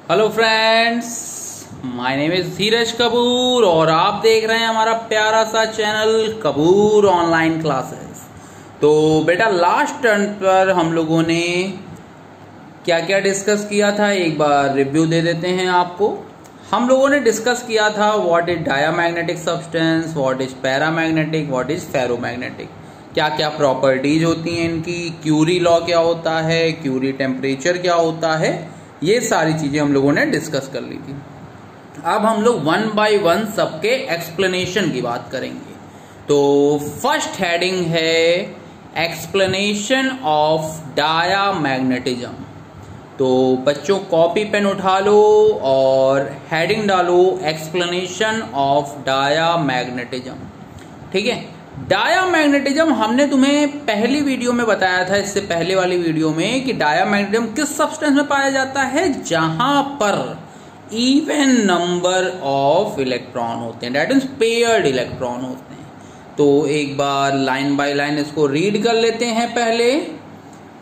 Hello friends, my name is Dheeraj Kapoor और आप देख रहे हैं हमारा प्यारा सा चैनल कपूर ऑनलाइन क्लासेस। तो बेटा लास्ट टर्न पर हम लोगों ने क्या क्या डिस्कस किया था, एक बार रिव्यू दे देते हैं आपको। हम लोगों ने डिस्कस किया था what is diamagnetic substance, what is paramagnetic, what is ferromagnetic, क्या क्या प्रॉपर्टीज होती हैं इनकी, क्यूरी लॉ क्या होता है, क्यूरी टेम्परेचर क्या होता है, ये सारी चीजें हम लोगों ने डिस्कस कर ली थी। अब हम लोग वन बाय वन सबके एक्सप्लेनेशन की बात करेंगे। तो फर्स्ट हेडिंग है एक्सप्लेनेशन ऑफ डायामैग्नेटिज्म। तो बच्चों कॉपी पेन उठा लो और हेडिंग डालो एक्सप्लेनेशन ऑफ डायामैग्नेटिज्म। ठीक है, डायामैग्नेटिज्म हमने तुम्हें पहली वीडियो में बताया था, इससे पहले वाली वीडियो में, कि डायामैग्नेटिज्म किस सब्सटेंस में पाया जाता है, जहां पर इवन नंबर ऑफ इलेक्ट्रॉन होते हैं, दैट मींस पेयर्ड इलेक्ट्रॉन होते हैं। तो एक बार लाइन बाय लाइन इसको रीड कर लेते हैं पहले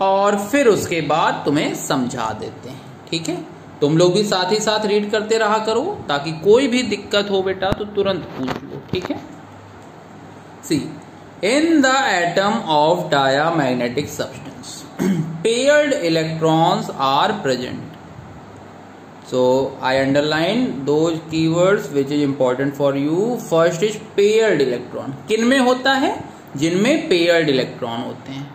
और फिर उसके बाद तुम्हें समझा देते हैं। ठीक है, तुम लोग भी साथ ही साथ रीड करते रहा करो ताकि कोई भी दिक्कत हो बेटा तो तुरंत पूछ लो। ठीक है, See, in the atom of diamagnetic substance, paired electrons are present. So, I underline those keywords which is important for you. First is paired electron. किन में होता है? जिनमें paired electron होते हैं.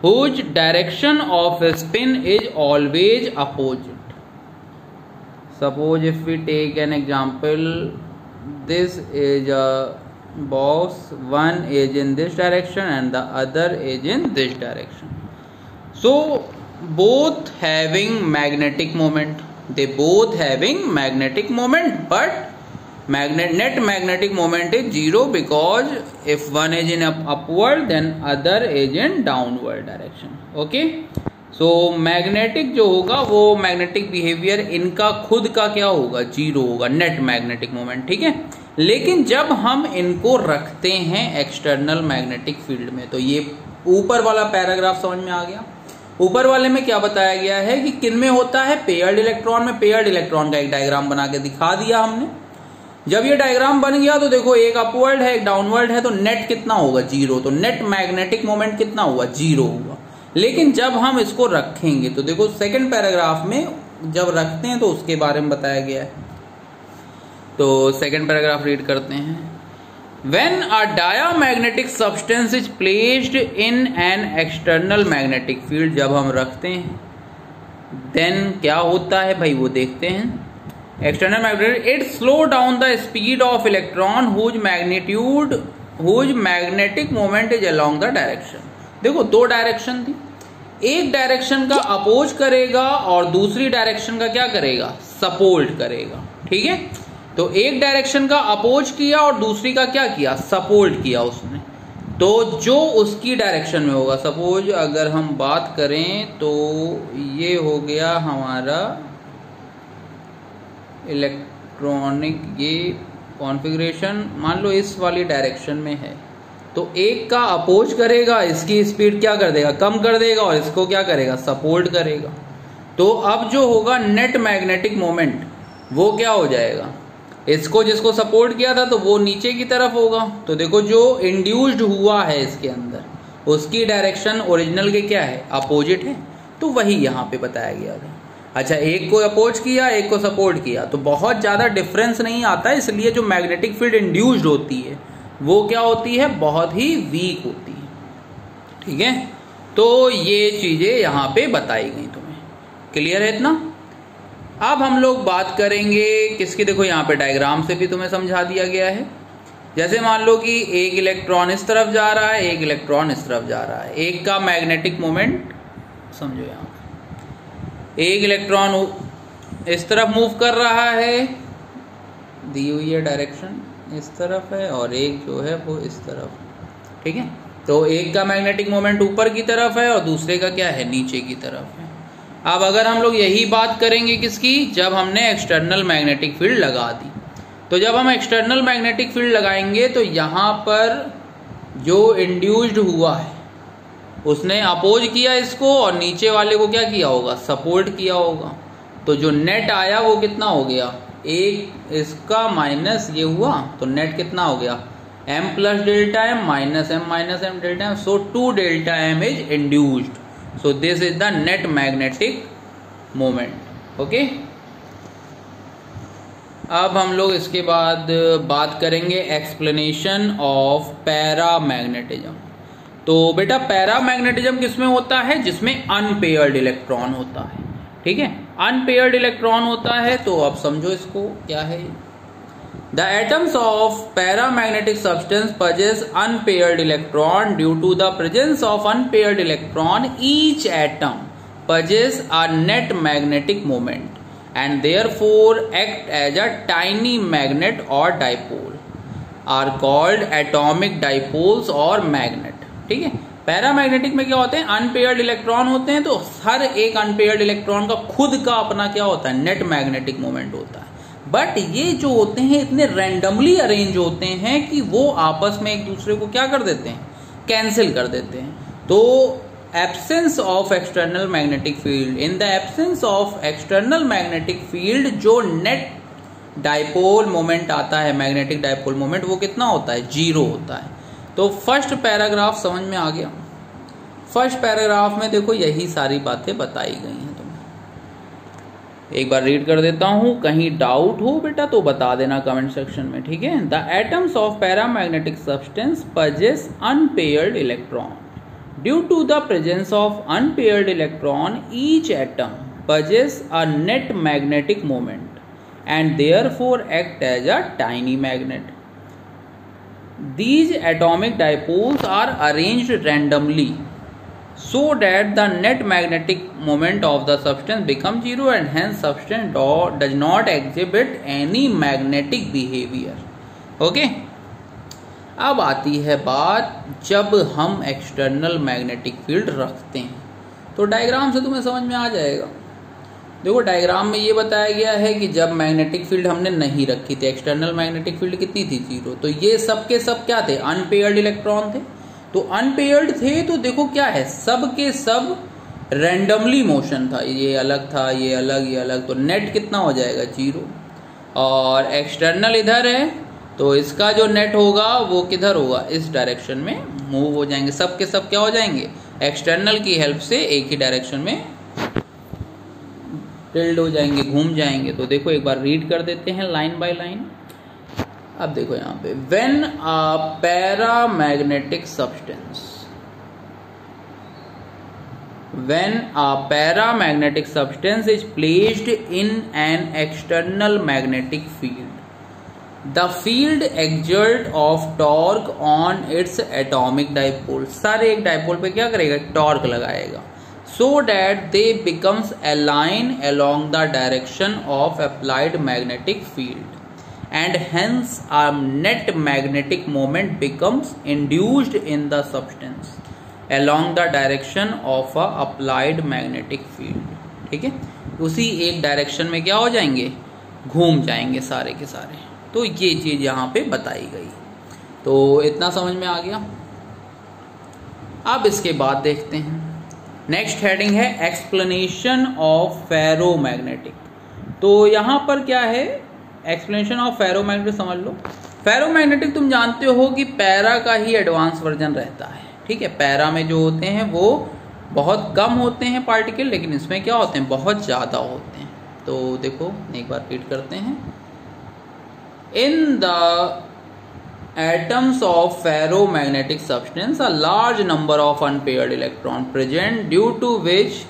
Whose direction of spin is always opposite. Suppose if we take an example, this is a box, one is in this direction and the other is in this direction. So both having magnetic moment, they both having magnetic moment, but net magnetic moment is zero because if one is in upward then other is in downward direction. Okay, so magnetic जो होगा वो magnetic behaviour इनका खुद का क्या होगा, zero होगा, net magnetic moment. ठीक है, लेकिन जब हम इनको रखते हैं एक्सटर्नल मैग्नेटिक फील्ड में, तो ये ऊपर वाला पैराग्राफ समझ में आ गया। ऊपर वाले में क्या बताया गया है कि किन में होता है, पेयर्ड इलेक्ट्रॉन में। पेयर्ड इलेक्ट्रॉन का एक डायग्राम बना के दिखा दिया हमने। जब ये डायग्राम बन गया तो देखो एक अपवर्ड है एक डाउनवर्ड है, तो नेट कितना होगा, जीरो। तो नेट मैग्नेटिक मोमेंट कितना हुआ, जीरो हुआ। लेकिन जब हम इसको रखेंगे तो देखो सेकंड पैराग्राफ में जब रखते हैं तो उसके बारे में बताया गया है। तो सेकंड पैराग्राफ रीड करते हैं। When a diamagnetic substance is placed in an external magnetic field, जब हम रखते हैं then क्या होता है भाई वो देखते हैं। External magnetic, it slow down the speed of electron whose magnetic moment is along the direction। देखो दो डायरेक्शन थी, एक डायरेक्शन का अपोज करेगा और दूसरी डायरेक्शन का क्या करेगा, सपोर्ट करेगा। ठीक है, तो एक डायरेक्शन का अपोज किया और दूसरी का क्या किया, सपोर्ट किया उसने। तो जो उसकी डायरेक्शन में होगा, सपोज अगर हम बात करें तो ये हो गया हमारा इलेक्ट्रॉनिक, ये कॉन्फ़िगरेशन मान लो इस वाली डायरेक्शन में है, तो एक का अपोज करेगा, इसकी स्पीड क्या कर देगा, कम कर देगा, और इसको क्या करेगा, सपोर्ट करेगा। तो अब जो होगा नेट मैग्नेटिक मोमेंट वो क्या हो जाएगा, इसको जिसको सपोर्ट किया था तो वो नीचे की तरफ होगा। तो देखो जो इंड्यूस्ड हुआ है इसके अंदर उसकी डायरेक्शन ओरिजिनल के क्या है, अपोजिट है। तो वही यहाँ पे बताया गया था। अच्छा, एक को अपोज किया एक को सपोर्ट किया तो बहुत ज़्यादा डिफरेंस नहीं आता, इसलिए जो मैग्नेटिक फील्ड इंड्यूस्ड होती है वो क्या होती है, बहुत ही वीक होती है। ठीक है, तो ये चीजें यहाँ पे बताई गई तुम्हें। क्लियर है इतना? अब हम लोग बात करेंगे किसकी, देखो यहाँ पे डायग्राम से भी तुम्हें समझा दिया गया है। जैसे मान लो कि एक इलेक्ट्रॉन इस तरफ जा रहा है, एक इलेक्ट्रॉन इस तरफ जा रहा है, एक का मैग्नेटिक मोमेंट समझो, यहाँ एक इलेक्ट्रॉन इस तरफ मूव कर रहा है, दी हुई है डायरेक्शन इस तरफ है, और एक जो है वो इस तरफ। ठीक है, तो एक का मैग्नेटिक मोमेंट ऊपर की तरफ है और दूसरे का क्या है, नीचे की तरफ है। अब अगर हम लोग यही बात करेंगे किसकी, जब हमने एक्सटर्नल मैग्नेटिक फील्ड लगा दी, तो जब हम एक्सटर्नल मैग्नेटिक फील्ड लगाएंगे तो यहाँ पर जो इंड्यूस्ड हुआ है उसने अपोज किया इसको और नीचे वाले को क्या किया होगा, सपोर्ट किया होगा। तो जो नेट आया वो कितना हो गया, एक इसका माइनस ये हुआ, तो नेट कितना हो गया, m plus delta m minus m delta m, so 2 delta m is induced, so this is the net magnetic moment. Okay, अब हम लोग इसके बाद बात करेंगे एक्सप्लेनेशन ऑफ पैरामैग्नेटिज्म। तो बेटा पैरामैग्नेटिज्म किसमें होता है, जिसमें अनपेयर्ड इलेक्ट्रॉन होता है। ठीक है, अनपेयर्ड इलेक्ट्रॉन होता है, तो अब समझो इसको क्या है। The atoms of paramagnetic substance possess unpaired electron due to the presence of unpaired electron. Each atom possess a net magnetic moment and therefore act as a tiny magnet or dipole, are called atomic dipoles or magnet। ठीक है, paramagnetic में क्या होते हैं, unpaired electron होते हैं, तो हर एक अनपेयर्ड इलेक्ट्रॉन का खुद का अपना क्या होता है, नेट मैग्नेटिक मोमेंट होता है। बट ये जो होते हैं इतने रैंडमली अरेंज होते हैं कि वो आपस में एक दूसरे को क्या कर देते हैं, कैंसिल कर देते हैं। तो absence of external magnetic field, in the absence of external magnetic field जो नेट डाइपोल मोमेंट आता है, मैग्नेटिक डाइपोल मोमेंट, वो कितना होता है, 0 होता है। तो फर्स्ट पैराग्राफ समझ में आ गया। फर्स्ट पैराग्राफ में देखो यही सारी बातें बताई गई हैं। एक बार रीड कर देता हूं, कहीं डाउट हो बेटा तो बता देना कमेंट सेक्शन में। ठीक है, the atoms of paramagnetic substance possess unpaired electron. Due to the presence of unpaired electron, each atom possess a net magnetic moment and therefore act as a tiny magnet. These atomic dipoles are arranged randomly so that the net magnetic moment of the substance becomes 0 and hence substance does not exhibit any magnetic behavior. Okay? अब आती है बात जब हम external magnetic field रखते हैं, तो diagram से तुम्हें समझ में आ जाएगा। देखो डायग्राम में ये बताया गया है कि जब मैग्नेटिक फील्ड हमने नहीं रखी थी, एक्सटर्नल मैग्नेटिक फील्ड कितनी थी, 0, तो ये सब के सब क्या थे, अनपेयर्ड इलेक्ट्रॉन थे। तो अनपेयर्ड थे तो देखो क्या है, सब के सब रैंडमली मोशन था, ये अलग था, ये अलग, तो नेट कितना हो जाएगा, 0। और एक्सटर्नल इधर है तो इसका जो नेट होगा वो किधर होगा, इस डायरेक्शन में मूव हो जाएंगे, सब के सब क्या हो जाएंगे, एक्सटर्नल की हेल्प से एक ही डायरेक्शन में टिल्ड हो जाएंगे, घूम जाएंगे। तो देखो एक बार रीड कर देते हैं लाइन बाय लाइन। अब देखो यहाँ पे, when a paramagnetic substance, when a paramagnetic substance is placed in an external magnetic field, the field exert of torque on its atomic dipole, सारे एक डाइपोल पे क्या करेगा, टॉर्क लगाएगा, so that they becomes aligned along the direction of applied magnetic field and hence a net magnetic moment becomes induced in the substance along the direction of a applied magnetic field। ठीक है, उसी एक direction में क्या हो जाएंगे, घूम जाएंगे सारे के सारे। तो ये चीज यहाँ पे बताई गई, तो इतना समझ में आ गया। अब इसके बाद देखते हैं नेक्स्ट हेडिंग है एक्सप्लेनेशन ऑफ फेरोमैग्नेटिक। तो यहाँ पर क्या है, एक्सप्लेनेशन ऑफ फेरोमैग्नेटिक समझ लो। फेरोमैग्नेटिक तुम जानते हो कि पैरा का ही एडवांस वर्जन रहता है। ठीक है, पैरा में जो होते हैं वो बहुत कम होते हैं पार्टिकल, लेकिन इसमें क्या होते हैं, बहुत ज़्यादा होते हैं। तो देखो एक बार रीड करते हैं, in the atoms of ferromagnetic substance a large number of unpaired electron present due to which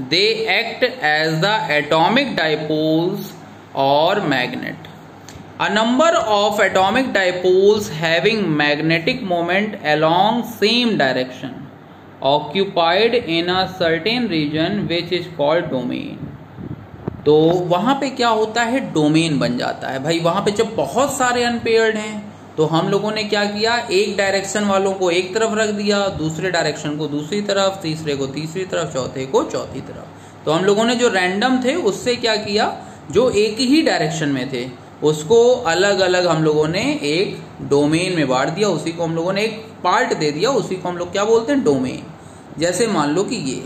they act as the atomic dipoles और magnet. A number of atomic dipoles having magnetic moment along same direction occupied in a certain region which is called domain। तो वहाँ पे क्या होता है, domain बन जाता है। भाई वहाँ पे जब बहुत सारे अनपेयर्ड हैं तो हम लोगों ने क्या किया, एक डायरेक्शन वालों को एक तरफ रख दिया, दूसरे डायरेक्शन को दूसरी तरफ, तीसरे को तीसरी तरफ, चौथे को चौथी तरफ। तो हम लोगों ने जो रैंडम थे उससे क्या किया, जो एक ही डायरेक्शन में थे उसको अलग अलग हम लोगों ने एक डोमेन में बांट दिया, उसी को हम लोगों ने एक पार्ट दे दिया, उसी को हम लोग क्या बोलते हैं, डोमेन। जैसे मान लो कि ये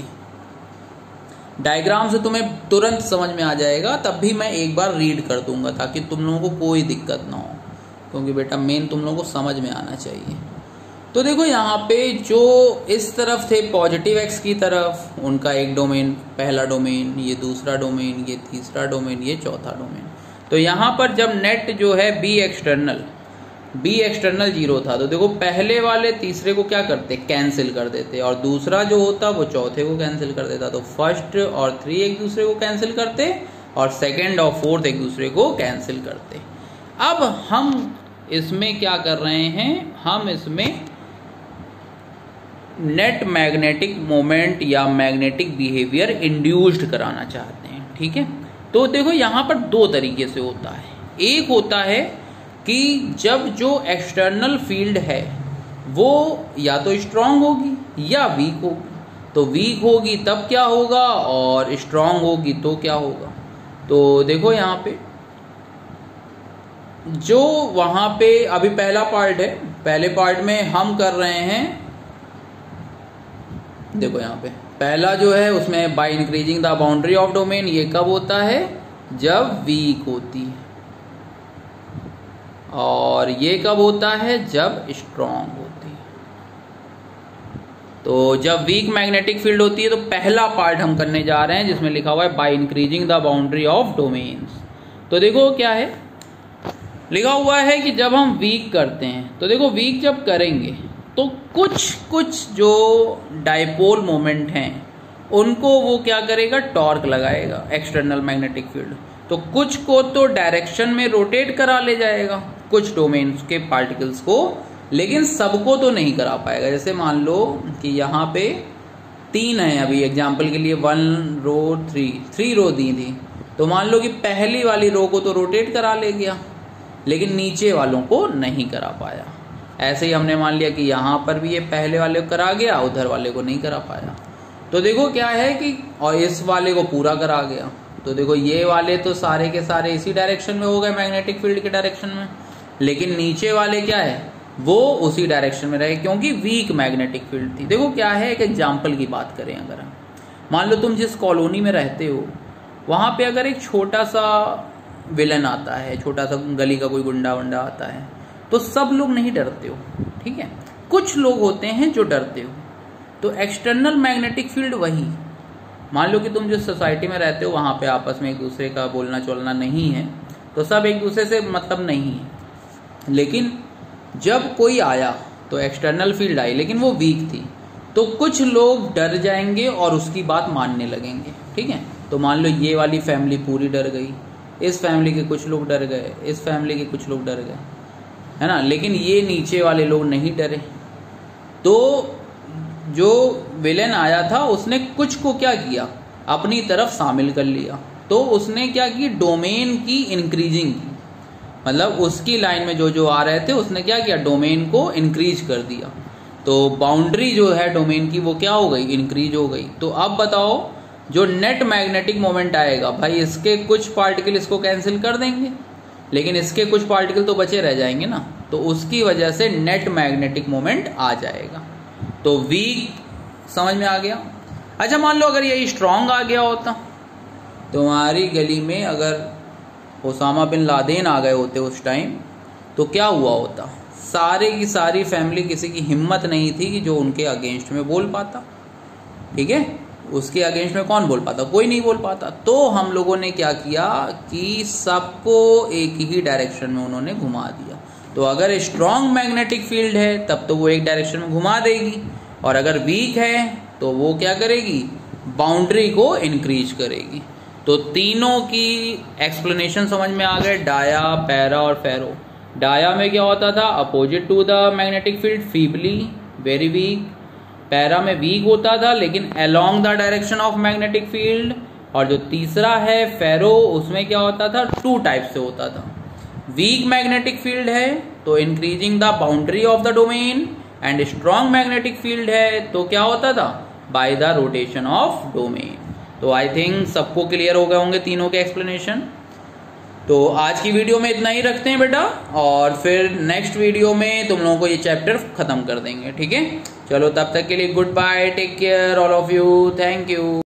डायग्राम से तुम्हें तुरंत समझ में आ जाएगा, तब भी मैं एक बार रीड कर दूंगा ताकि तुम लोगों को कोई दिक्कत ना हो, क्योंकि बेटा मेन तुम लोगों को समझ में आना चाहिए। तो देखो यहाँ पे जो इस तरफ थे पॉजिटिव एक्स की तरफ, उनका एक डोमेन, पहला डोमेन, ये दूसरा डोमेन, ये तीसरा डोमेन, ये चौथा डोमेन। तो यहाँ पर जब नेट जो है बी एक्सटर्नल 0 था, तो देखो पहले वाले तीसरे को क्या करते, कैंसिल कर देते, और दूसरा जो होता वो चौथे को कैंसिल कर देता। तो फर्स्ट और 3 एक दूसरे को कैंसिल करते, और सेकेंड और फोर्थ एक दूसरे को कैंसिल करते। अब हम इसमें क्या कर रहे हैं, हम इसमें नेट मैग्नेटिक मोमेंट या मैग्नेटिक बिहेवियर इंड्यूस्ड कराना चाहते हैं। ठीक है, तो देखो यहाँ पर दो तरीके से होता है। एक होता है कि जब जो एक्सटर्नल फील्ड है वो या तो स्ट्रांग होगी या वीक होगी। तो वीक होगी तब क्या होगा, और स्ट्रांग होगी तो क्या होगा। तो देखो यहाँ पे जो वहां पे अभी पहला पार्ट है, पहले पार्ट में हम कर रहे हैं, देखो यहाँ पे पहला जो है उसमें by increasing the boundary of domain, ये कब होता है, जब वीक होती है, और ये कब होता है, जब स्ट्रांग होती है। तो जब वीक मैग्नेटिक फील्ड होती है तो पहला पार्ट हम करने जा रहे हैं जिसमें लिखा हुआ है by increasing the boundary of domains. तो देखो क्या है लिखा हुआ है कि जब हम वीक करते हैं, तो देखो वीक जब करेंगे तो कुछ जो डाइपोल मोमेंट हैं उनको वो क्या करेगा, टॉर्क लगाएगा एक्सटर्नल मैग्नेटिक फील्ड। तो कुछ को तो डायरेक्शन में रोटेट करा ले जाएगा, कुछ डोमेन्स के पार्टिकल्स को, लेकिन सबको तो नहीं करा पाएगा। जैसे मान लो कि यहाँ पे 3 है, अभी एग्जाम्पल के लिए 1 रो 3 रो दी थी, तो मान लो कि पहली वाली रो को तो रोटेट करा ले गया, लेकिन नीचे वालों को नहीं करा पाया। ऐसे ही हमने मान लिया कि यहाँ पर भी ये पहले वाले को करा गया, उधर वाले को नहीं करा पाया। तो देखो क्या है कि और इस वाले को पूरा करा गया। तो देखो ये वाले तो सारे के सारे इसी डायरेक्शन में हो गए, मैग्नेटिक फील्ड के डायरेक्शन में, लेकिन नीचे वाले क्या है, वो उसी डायरेक्शन में रहे क्योंकि वीक मैग्नेटिक फील्ड थी। देखो क्या है, एक एग्जाम्पल की बात करें, अगर मान लो तुम जिस कॉलोनी में रहते हो वहां पे अगर एक छोटा सा विलन आता है, छोटा सा गली का कोई गुंडा वंडा आता है, तो सब लोग नहीं डरते हो, ठीक है, कुछ लोग होते हैं जो डरते हो। तो एक्सटर्नल मैग्नेटिक फील्ड वही, मान लो कि तुम जिस सोसाइटी में रहते हो वहां पे आपस में एक दूसरे का बोलना चलना नहीं है, तो सब एक दूसरे से मतलब नहीं है, लेकिन जब कोई आया तो एक्सटर्नल फील्ड आई, लेकिन वो वीक थी, तो कुछ लोग डर जाएंगे और उसकी बात मानने लगेंगे। ठीक है, तो मान लो ये वाली फैमिली पूरी डर गई, इस फैमिली के कुछ लोग डर गए, इस फैमिली के कुछ लोग डर गए, है ना, लेकिन ये नीचे वाले लोग नहीं डरे। तो जो विलेन आया था उसने कुछ को क्या किया, अपनी तरफ शामिल कर लिया। तो उसने क्या की, डोमेन की इंक्रीजिंग की, मतलब उसकी लाइन में जो जो आ रहे थे उसने क्या किया, डोमेन को इंक्रीज कर दिया। तो बाउंड्री जो है डोमेन की वो क्या हो गई, इंक्रीज हो गई। तो अब बताओ जो नेट मैग्नेटिक मोमेंट आएगा, भाई इसके कुछ पार्टिकल इसको कैंसिल कर देंगे, लेकिन इसके कुछ पार्टिकल तो बचे रह जाएंगे ना, तो उसकी वजह से नेट मैग्नेटिक मोमेंट आ जाएगा। तो वीक समझ में आ गया। अच्छा मान लो अगर ये स्ट्रांग आ गया होता, तुम्हारी गली में अगर ओसामा बिन लादेन आ गए होते उस टाइम, तो क्या हुआ होता, सारे की सारी फैमिली, किसी की हिम्मत नहीं थी कि जो उनके अगेंस्ट में बोल पाता। ठीक है, उसके अगेंस्ट में कौन बोल पाता, कोई नहीं बोल पाता। तो हम लोगों ने क्या किया कि सबको एक ही डायरेक्शन में उन्होंने घुमा दिया। तो अगर स्ट्रांग मैग्नेटिक फील्ड है तब तो वो एक डायरेक्शन में घुमा देगी, और अगर वीक है तो वो क्या करेगी, बाउंड्री को इंक्रीज करेगी। तो तीनों की एक्सप्लेनेशन समझ में आ गए, डाया, पैरा और फेरो। डाया में क्या होता था, opposite to the magnetic field, feebly, very weak. Para में वीक होता था लेकिन along the direction of magnetic field. और जो तीसरा है फेरो, उसमें क्या होता था, 2 टाइप से होता था। वीक मैग्नेटिक फील्ड है तो increasing the boundary of the domain, and strong magnetic field है तो क्या होता था, by the rotation of domain. तो आई थिंक सबको क्लियर हो गए होंगे तीनों के एक्सप्लेनेशन। तो आज की वीडियो में इतना ही रखते हैं बेटा, और फिर नेक्स्ट वीडियो में तुम लोगों को ये चैप्टर खत्म कर देंगे। ठीक है, चलो तब तक के लिए good bye, take care all of you, thank you.